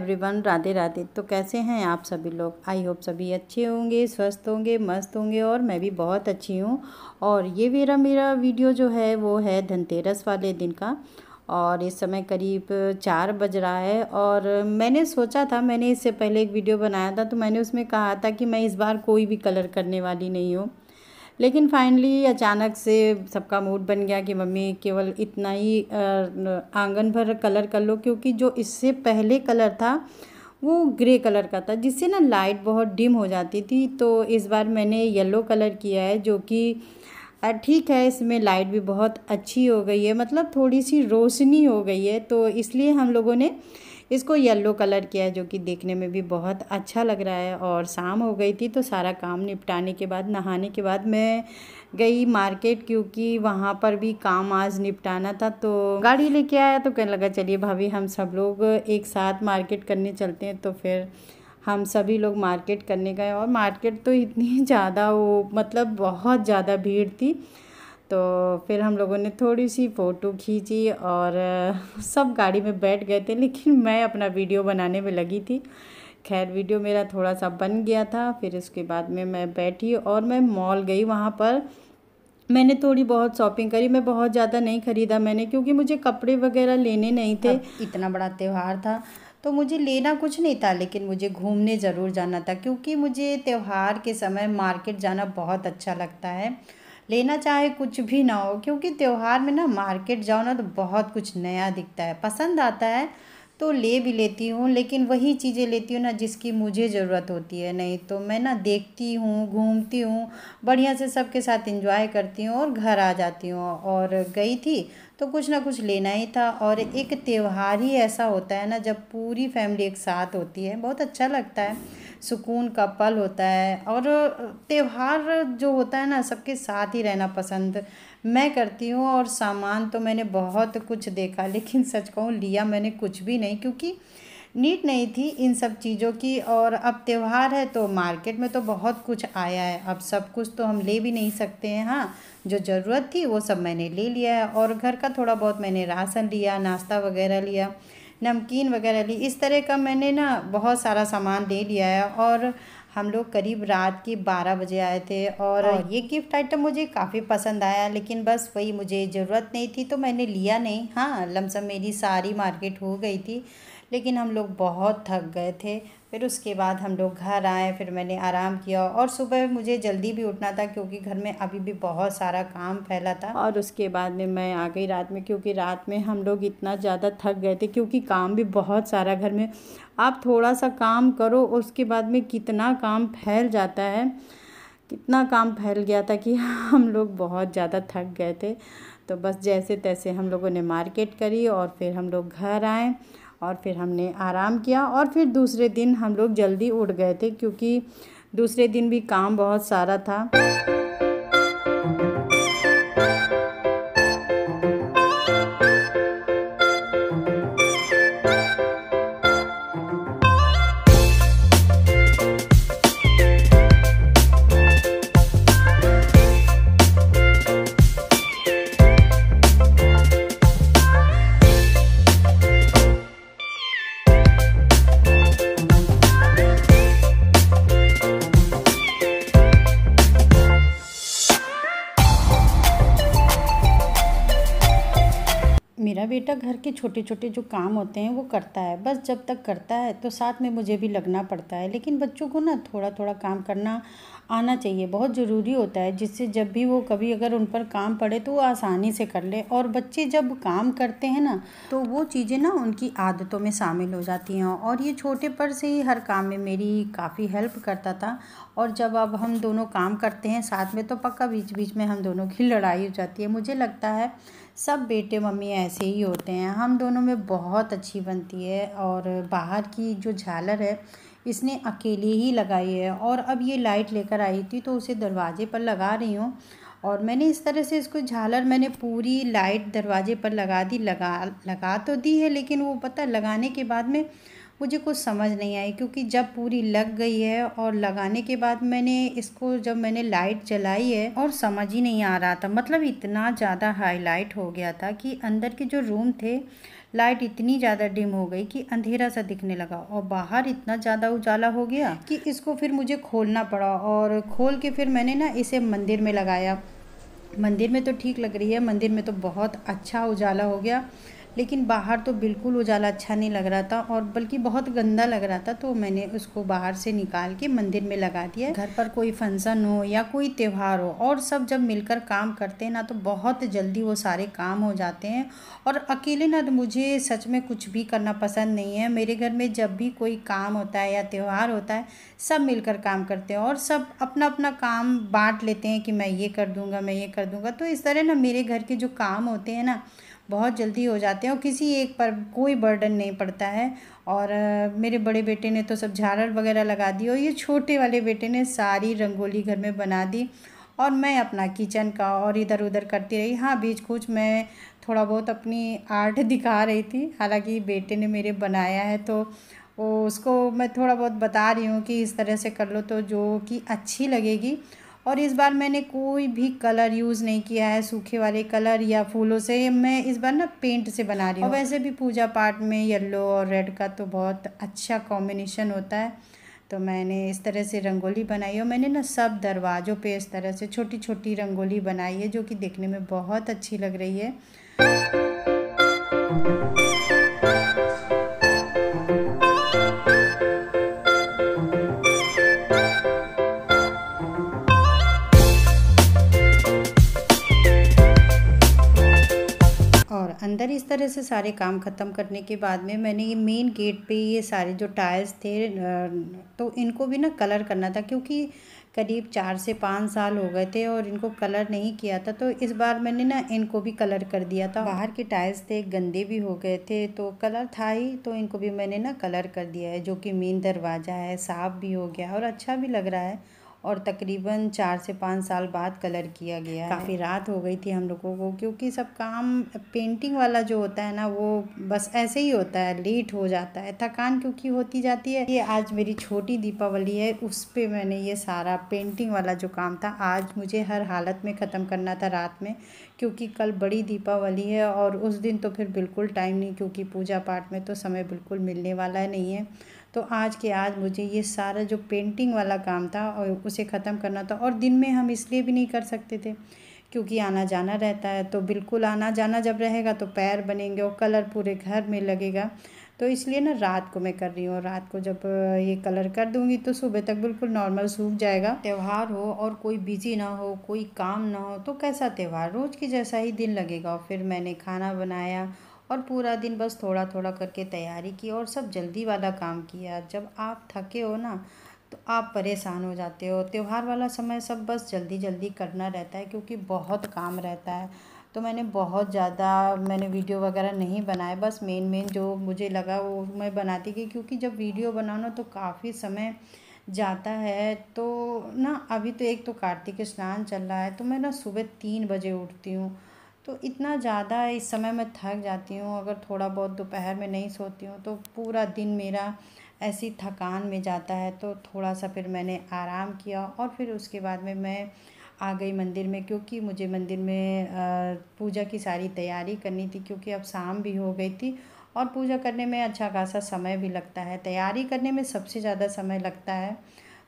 Everyone, Radhe Radhe. तो कैसे हैं आप सभी लोग? आई होप सभी अच्छे होंगे, स्वस्थ होंगे, मस्त होंगे और मैं भी बहुत अच्छी हूँ। और ये मेरा वीडियो जो है वो है धनतेरस वाले दिन का। और इस समय करीब 4 बज रहा है। और मैंने सोचा था, मैंने इससे पहले एक वीडियो बनाया था तो मैंने उसमें कहा था कि मैं इस बार कोई भी कलर करने वाली नहीं हूँ। लेकिन फाइनली अचानक से सबका मूड बन गया कि मम्मी केवल इतना ही आंगन भर कलर कर लो, क्योंकि जो इससे पहले कलर था वो ग्रे कलर का था जिससे ना लाइट बहुत डिम हो जाती थी। तो इस बार मैंने येलो कलर किया है, जो कि ठीक है, इसमें लाइट भी बहुत अच्छी हो गई है, मतलब थोड़ी सी रोशनी हो गई है। तो इसलिए हम लोगों ने इसको येलो कलर किया है, जो कि देखने में भी बहुत अच्छा लग रहा है। और शाम हो गई थी तो सारा काम निपटाने के बाद, नहाने के बाद मैं गई मार्केट, क्योंकि वहाँ पर भी काम आज निपटाना था। तो गाड़ी लेके आया तो कहने लगा चलिए भाभी हम सब लोग एक साथ मार्केट करने चलते हैं। तो फिर हम सभी लोग मार्केट करने गए। और मार्केट तो इतनी ज़्यादा, वो मतलब बहुत ज़्यादा भीड़ थी। तो फिर हम लोगों ने थोड़ी सी फ़ोटो खींची और सब गाड़ी में बैठ गए थे, लेकिन मैं अपना वीडियो बनाने में लगी थी। खैर वीडियो मेरा थोड़ा सा बन गया था। फिर उसके बाद में मैं बैठी और मैं मॉल गई। वहाँ पर मैंने थोड़ी बहुत शॉपिंग करी। मैं बहुत ज़्यादा नहीं ख़रीदा मैंने, क्योंकि मुझे कपड़े वगैरह लेने नहीं थे। इतना बड़ा त्यौहार था तो मुझे लेना कुछ नहीं था, लेकिन मुझे घूमने ज़रूर जाना था, क्योंकि मुझे त्यौहार के समय मार्केट जाना बहुत अच्छा लगता है। लेना चाहे कुछ भी ना हो, क्योंकि त्यौहार में ना मार्केट जाओ ना तो बहुत कुछ नया दिखता है, पसंद आता है तो ले भी लेती हूँ। लेकिन वही चीज़ें लेती हूँ ना जिसकी मुझे ज़रूरत होती है। नहीं तो मैं ना देखती हूँ, घूमती हूँ, बढ़िया से सबके साथ एंजॉय करती हूँ और घर आ जाती हूँ। और गई थी तो कुछ ना कुछ लेना ही था। और एक त्यौहार ही ऐसा होता है ना जब पूरी फैमिली एक साथ होती है, बहुत अच्छा लगता है, सुकून का पल होता है। और त्यौहार जो होता है ना, सबके साथ ही रहना पसंद मैं करती हूँ। और सामान तो मैंने बहुत कुछ देखा, लेकिन सच कहूँ लिया मैंने कुछ भी नहीं, क्योंकि नीड नहीं थी इन सब चीज़ों की। और अब त्यौहार है तो मार्केट में तो बहुत कुछ आया है, अब सब कुछ तो हम ले भी नहीं सकते हैं। हाँ, जो ज़रूरत थी वो सब मैंने ले लिया है। और घर का थोड़ा बहुत मैंने राशन लिया, नाश्ता वगैरह लिया, नमकीन वगैरह ली, इस तरह का मैंने ना बहुत सारा सामान ले लिया है। और हम लोग करीब रात के 12 बजे आए थे। और ये गिफ्ट आइटम मुझे काफ़ी पसंद आया, लेकिन बस वही मुझे ज़रूरत नहीं थी तो मैंने लिया नहीं। हाँ, लमसम मेरी सारी मार्केट हो गई थी, लेकिन हम लोग बहुत थक गए थे। फिर उसके बाद हम लोग घर आए, फिर मैंने आराम किया। और सुबह मुझे जल्दी भी उठना था, क्योंकि घर में अभी भी बहुत सारा काम फैला था। और उसके बाद में मैं आ गई रात में, क्योंकि रात में हम लोग इतना ज़्यादा थक गए थे, क्योंकि काम भी बहुत सारा घर में। आप थोड़ा सा काम करो उसके बाद में कितना काम फैल जाता है, कितना काम फैल गया था कि हम लोग बहुत ज़्यादा थक गए थे। तो बस जैसे तैसे हम लोगों ने मार्केट करी और फिर हम लोग घर आए और फिर हमने आराम किया। और फिर दूसरे दिन हम लोग जल्दी उठ गए थे, क्योंकि दूसरे दिन भी काम बहुत सारा था। मेरा बेटा घर के छोटे छोटे जो काम होते हैं वो करता है, बस जब तक करता है तो साथ में मुझे भी लगना पड़ता है। लेकिन बच्चों को ना थोड़ा थोड़ा काम करना आना चाहिए, बहुत ज़रूरी होता है, जिससे जब भी वो कभी अगर उन पर काम पड़े तो वो आसानी से कर ले। और बच्चे जब काम करते हैं ना तो वो चीज़ें ना उनकी आदतों में शामिल हो जाती हैं। और ये छोटे पर से ही हर काम में मेरी काफ़ी हेल्प करता था। और जब अब हम दोनों काम करते हैं साथ में तो पक्का बीच बीच में हम दोनों की लड़ाई हो जाती है। मुझे लगता है सब बेटे मम्मी ऐसे ही होते हैं, हम दोनों में बहुत अच्छी बनती है। और बाहर की जो झालर है इसने अकेले ही लगाई है, और अब ये लाइट लेकर आई थी तो उसे दरवाजे पर लगा रही हूँ। और मैंने इस तरह से इसको झालर मैंने पूरी लाइट दरवाजे पर लगा दी, लगा तो दी है, लेकिन वो पता लगाने के बाद में मुझे कुछ समझ नहीं आई, क्योंकि जब पूरी लग गई है और लगाने के बाद जब मैंने लाइट जलाई है और समझ ही नहीं आ रहा था, मतलब इतना ज़्यादा हाईलाइट हो गया था कि अंदर के जो रूम थे लाइट इतनी ज़्यादा डिम हो गई कि अंधेरा सा दिखने लगा, और बाहर इतना ज़्यादा उजाला हो गया कि इसको फिर मुझे खोलना पड़ा। और खोल के फिर मैंने ना इसे मंदिर में लगाया। मंदिर में तो ठीक लग रही है, मंदिर में तो बहुत अच्छा उजाला हो गया, लेकिन बाहर तो बिल्कुल उजाला अच्छा नहीं लग रहा था और बल्कि बहुत गंदा लग रहा था। तो मैंने उसको बाहर से निकाल के मंदिर में लगा दिया। घर पर कोई फंक्शन हो या कोई त्यौहार हो और सब जब मिलकर काम करते हैं ना तो बहुत जल्दी वो सारे काम हो जाते हैं। और अकेले ना तो मुझे सच में कुछ भी करना पसंद नहीं है। मेरे घर में जब भी कोई काम होता है या त्यौहार होता है, सब मिलकर काम करते हैं और सब अपना अपना काम बांट लेते हैं कि मैं ये कर दूंगा, मैं ये कर दूंगा। तो इस तरह ना मेरे घर के जो काम होते हैं ना बहुत जल्दी हो जाते हैं और किसी एक पर कोई बर्डन नहीं पड़ता है। और मेरे बड़े बेटे ने तो सब झालर वगैरह लगा दी और ये छोटे वाले बेटे ने सारी रंगोली घर में बना दी, और मैं अपना किचन का और इधर उधर करती रही। हाँ, बीच कुछ मैं थोड़ा बहुत अपनी आर्ट दिखा रही थी, हालांकि बेटे ने मेरे बनाया है तो वो उसको मैं थोड़ा बहुत बता रही हूँ कि इस तरह से कर लो तो जो कि अच्छी लगेगी। और इस बार मैंने कोई भी कलर यूज़ नहीं किया है, सूखे वाले कलर या फूलों से। मैं इस बार ना पेंट से बना रही हूँ। और वैसे भी पूजा पाठ में येलो और रेड का तो बहुत अच्छा कॉम्बिनेशन होता है। तो मैंने इस तरह से रंगोली बनाई और मैंने ना सब दरवाज़ों पे इस तरह से छोटी छोटी रंगोली बनाई है, जो कि देखने में बहुत अच्छी लग रही है। और अंदर इस तरह से सारे काम ख़त्म करने के बाद में मैंने ये मेन गेट पे ये सारे जो टाइल्स थे तो इनको भी ना कलर करना था, क्योंकि करीब 4 से 5 साल हो गए थे और इनको कलर नहीं किया था। तो इस बार मैंने ना इनको भी कलर कर दिया था। बाहर के टाइल्स थे गंदे भी हो गए थे तो कलर था ही, तो इनको भी मैंने ना कलर कर दिया है। जो कि मेन दरवाज़ा है साफ़ भी हो गया और अच्छा भी लग रहा है, और तकरीबन 4 से 5 साल बाद कलर किया गया है। काफ़ी रात हो गई थी हम लोगों को, क्योंकि सब काम पेंटिंग वाला जो होता है ना वो बस ऐसे ही होता है, लेट हो जाता है, थकान क्योंकि होती जाती है। ये आज मेरी छोटी दीपावली है, उस पे मैंने ये सारा पेंटिंग वाला जो काम था आज मुझे हर हालत में ख़त्म करना था रात में, क्योंकि कल बड़ी दीपावली है और उस दिन तो फिर बिल्कुल टाइम नहीं, क्योंकि पूजा पाठ में तो समय बिल्कुल मिलने वाला नहीं है। तो आज के आज मुझे ये सारा जो पेंटिंग वाला काम था और उसे ख़त्म करना था। और दिन में हम इसलिए भी नहीं कर सकते थे क्योंकि आना जाना रहता है, तो बिल्कुल आना जाना जब रहेगा तो पैर बनेंगे और कलर पूरे घर में लगेगा। तो इसलिए ना रात को मैं कर रही हूँ। रात को जब ये कलर कर दूँगी तो सुबह तक बिल्कुल नॉर्मल सूख जाएगा। त्यौहार हो और कोई बिजी ना हो, कोई काम ना हो, तो कैसा त्यौहार, रोज़ की जैसा ही दिन लगेगा। और फिर मैंने खाना बनाया और पूरा दिन बस थोड़ा थोड़ा करके तैयारी की और सब जल्दी वाला काम किया। जब आप थके हो ना तो आप परेशान हो जाते हो। त्यौहार वाला समय सब बस जल्दी जल्दी करना रहता है, क्योंकि बहुत काम रहता है। तो मैंने बहुत ज़्यादा वीडियो वगैरह नहीं बनाए, बस मेन जो मुझे लगा वो मैं बनाती गई, क्योंकि जब वीडियो बनाओ ना तो काफ़ी समय जाता है। तो ना अभी तो एक तो कार्तिक स्नान चल रहा है, तो मैं ना सुबह 3 बजे उठती हूँ, तो इतना ज़्यादा इस समय मैं थक जाती हूँ। अगर थोड़ा बहुत दोपहर में नहीं सोती हूँ तो पूरा दिन मेरा ऐसी थकान में जाता है। तो थोड़ा सा फिर मैंने आराम किया और फिर उसके बाद में मैं आ गई मंदिर में, क्योंकि मुझे मंदिर में पूजा की सारी तैयारी करनी थी, क्योंकि अब शाम भी हो गई थी और पूजा करने में अच्छा खासा समय भी लगता है, तैयारी करने में सबसे ज़्यादा समय लगता है।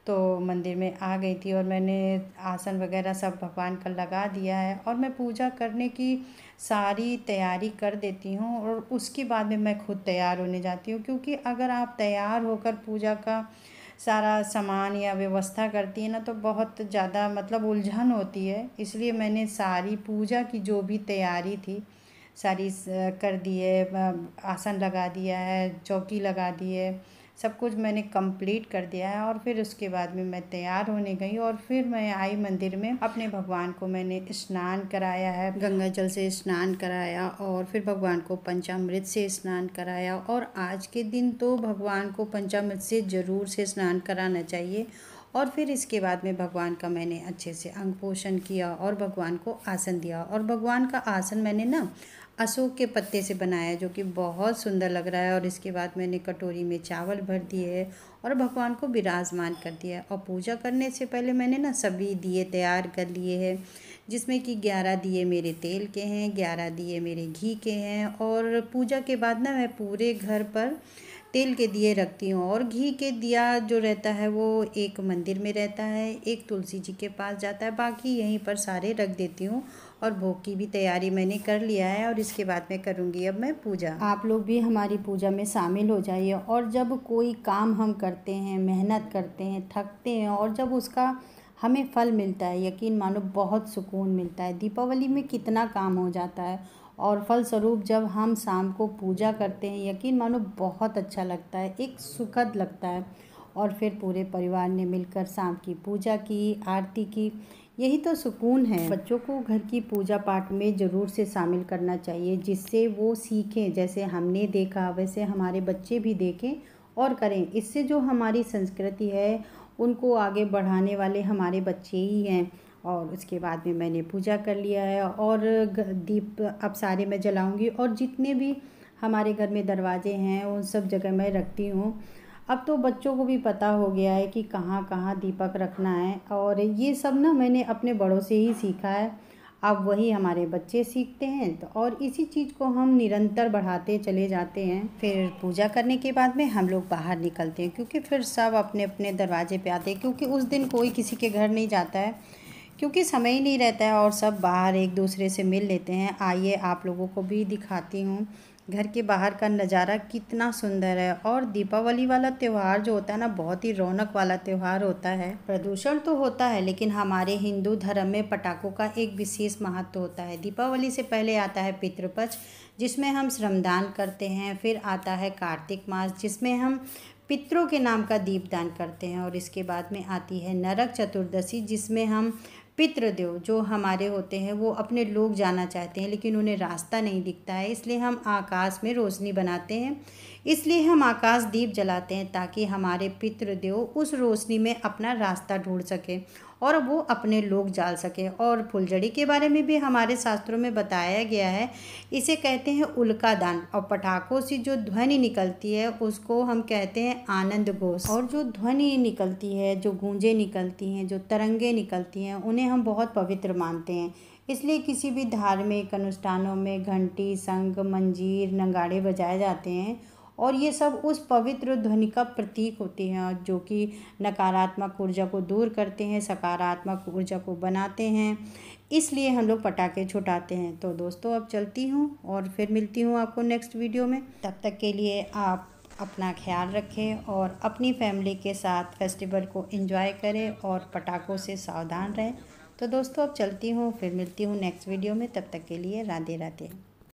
तो मंदिर में आ गई थी और मैंने आसन वगैरह सब भगवान का लगा दिया है और मैं पूजा करने की सारी तैयारी कर देती हूँ और उसके बाद में मैं खुद तैयार होने जाती हूँ। क्योंकि अगर आप तैयार होकर पूजा का सारा सामान या व्यवस्था करती है ना तो बहुत ज़्यादा मतलब उलझन होती है। इसलिए मैंने सारी पूजा की जो भी तैयारी थी सारी कर दी है, आसन लगा दिया है, चौकी लगा दी है, सब कुछ मैंने कंप्लीट कर दिया है। और फिर उसके बाद में मैं तैयार होने गई और फिर मैं आई मंदिर में। अपने भगवान को मैंने स्नान कराया है, गंगा जल से स्नान कराया और फिर भगवान को पंचामृत से स्नान कराया। और आज के दिन तो भगवान को पंचामृत से ज़रूर से स्नान कराना चाहिए और फिर इसके बाद में भगवान का मैंने अच्छे से अंग पोषण किया और भगवान को आसन दिया। और भगवान का आसन मैंने ना अशोक के पत्ते से बनाया, जो कि बहुत सुंदर लग रहा है। और इसके बाद मैंने कटोरी में चावल भर दिए और भगवान को विराजमान कर दिया। और पूजा करने से पहले मैंने ना सभी दिए तैयार कर लिए हैं, जिसमें कि 11 दिए मेरे तेल के हैं, 11 दिए मेरे घी के हैं। और पूजा के बाद ना मैं पूरे घर पर तेल के दिए रखती हूँ। और घी के दिया जो रहता है वो एक मंदिर में रहता है, एक तुलसी जी के पास जाता है, बाकी यहीं पर सारे रख देती हूँ। और भोग की भी तैयारी मैंने कर लिया है और इसके बाद में करूँगी अब मैं पूजा। आप लोग भी हमारी पूजा में शामिल हो जाइए। और जब कोई काम हम करते हैं, मेहनत करते हैं, थकते हैं और जब उसका हमें फल मिलता है, यकीन मानो बहुत सुकून मिलता है। दीपावली में कितना काम हो जाता है और फलस्वरूप जब हम शाम को पूजा करते हैं, यकीन मानो बहुत अच्छा लगता है, एक सुखद लगता है। और फिर पूरे परिवार ने मिलकर शाम की पूजा की, आरती की, यही तो सुकून है। बच्चों को घर की पूजा पाठ में ज़रूर से शामिल करना चाहिए, जिससे वो सीखें। जैसे हमने देखा वैसे हमारे बच्चे भी देखें और करें। इससे जो हमारी संस्कृति है उनको आगे बढ़ाने वाले हमारे बच्चे ही हैं। और उसके बाद में मैंने पूजा कर लिया है और दीप अब सारे मैं जलाऊंगी। और जितने भी हमारे घर में दरवाजे हैं उन सब जगह मैं रखती हूँ। अब तो बच्चों को भी पता हो गया है कि कहाँ कहाँ दीपक रखना है, और ये सब ना मैंने अपने बड़ों से ही सीखा है। अब वही हमारे बच्चे सीखते हैं तो और इसी चीज़ को हम निरंतर बढ़ाते चले जाते हैं। फिर पूजा करने के बाद में हम लोग बाहर निकलते हैं, क्योंकि फिर सब अपने अपने दरवाजे पे आते हैं, क्योंकि उस दिन कोई किसी के घर नहीं जाता है, क्योंकि समय ही नहीं रहता है और सब बाहर एक दूसरे से मिल लेते हैं। आइए आप लोगों को भी दिखाती हूँ घर के बाहर का नज़ारा कितना सुंदर है। और दीपावली वाला त्यौहार जो होता है ना, बहुत ही रौनक वाला त्यौहार होता है। प्रदूषण तो होता है, लेकिन हमारे हिंदू धर्म में पटाखों का एक विशेष महत्व होता है। दीपावली से पहले आता है पितृपक्ष, जिसमें हम श्रमदान करते हैं। फिर आता है कार्तिक मास, जिसमें हम पितरों के नाम का दीपदान करते हैं। और इसके बाद में आती है नरक चतुर्दशी, जिसमें हम पितृदेव जो हमारे होते हैं वो अपने लोग जाना चाहते हैं, लेकिन उन्हें रास्ता नहीं दिखता है, इसलिए हम आकाश में रोशनी बनाते हैं। इसलिए हम आकाश दीप जलाते हैं, ताकि हमारे पितृदेव उस रोशनी में अपना रास्ता ढूंढ सकें और वो अपने लोग जाल सकें। और फुलझड़ी के बारे में भी हमारे शास्त्रों में बताया गया है। इसे कहते हैं उल्का दान। और पटाखों से जो ध्वनि निकलती है उसको हम कहते हैं आनंद घोष। और जो ध्वनि निकलती है, जो गूंजें निकलती हैं, जो तरंगे निकलती हैं, उन्हें हम बहुत पवित्र मानते हैं। इसलिए किसी भी धार्मिक अनुष्ठानों में घंटी, शंख, मंजीर, नगाड़े बजाए जाते हैं। और ये सब उस पवित्र ध्वनि का प्रतीक होते हैं, जो कि नकारात्मक ऊर्जा को दूर करते हैं, सकारात्मक ऊर्जा को बनाते हैं। इसलिए हम लोग पटाखे छुटाते हैं। तो दोस्तों अब चलती हूँ और फिर मिलती हूँ आपको नेक्स्ट वीडियो में। तब तक के लिए आप अपना ख्याल रखें और अपनी फैमिली के साथ फेस्टिवल को एंजॉय करें और पटाखों से सावधान रहें। तो दोस्तों अब चलती हूँ, फिर मिलती हूँ नेक्स्ट वीडियो में। तब तक के लिए राधे राधे।